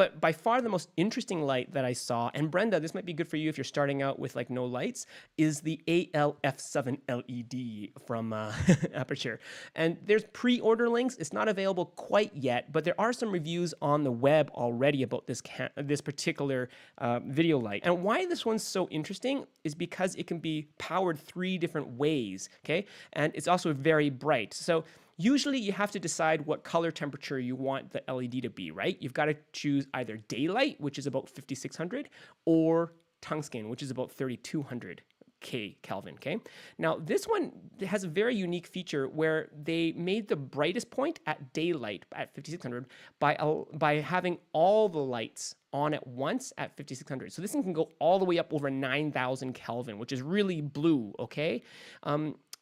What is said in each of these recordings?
But by far the most interesting light that I saw, and Brenda, this might be good for you if you're starting out with like no lights, is the AL-F7 LED from Aputure. And there's pre-order links. It's not available quite yet, but there are some reviews on the web already about this particular video light. And why this one's so interesting is because it can be powered 3 different ways, okay? And it's also very bright. So usually you have to decide what color temperature you want the LED to be, right? You've got to choose either daylight, which is about 5600, or tungsten, which is about 3200 Kelvin, okay? Now, this one has a very unique feature where they made the brightest point at daylight at 5600 by having all the lights on at once at 5600. So this thing can go all the way up over 9000 Kelvin, which is really blue, okay?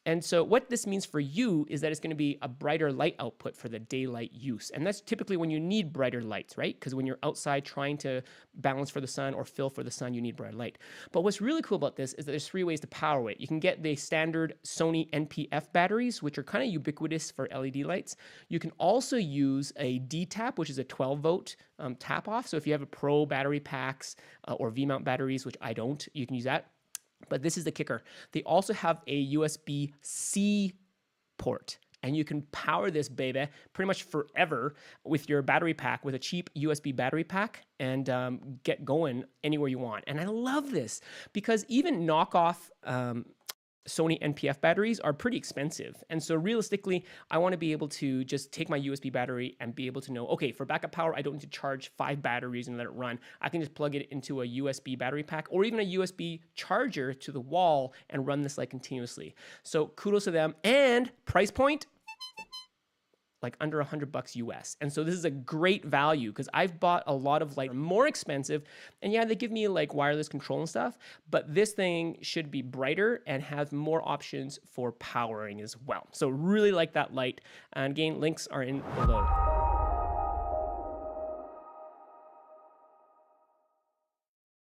And so what this means for you is that it's going to be a brighter light output for the daylight use. And that's typically when you need brighter lights, right? Because when you're outside trying to balance for the sun or fill for the sun, you need brighter light. But what's really cool about this is that there's 3 ways to power it. You can get the standard Sony NP-F batteries, which are kind of ubiquitous for LED lights. You can also use a D-tap, which is a 12-volt tap off. So if you have a Pro battery packs or V-mount batteries, which I don't, you can use that. But this is the kicker. They also have a USB-C port, and you can power this baby pretty much forever with your battery pack, with a cheap USB battery pack, and get going anywhere you want. And I love this because even knockoff Sony NP-F batteries are pretty expensive. And so realistically, I want to be able to just take my USB battery and be able to know, okay, for backup power, I don't need to charge 5 batteries and let it run. I can just plug it into a USB battery pack or even a USB charger to the wall and run this light continuously. So kudos to them. And price point, like under $100 US. And so this is a great value because I've bought a lot of like more expensive, and yeah, they give me like wireless control and stuff, but this thing should be brighter and have more options for powering as well. So really like that light. And again, links are in below.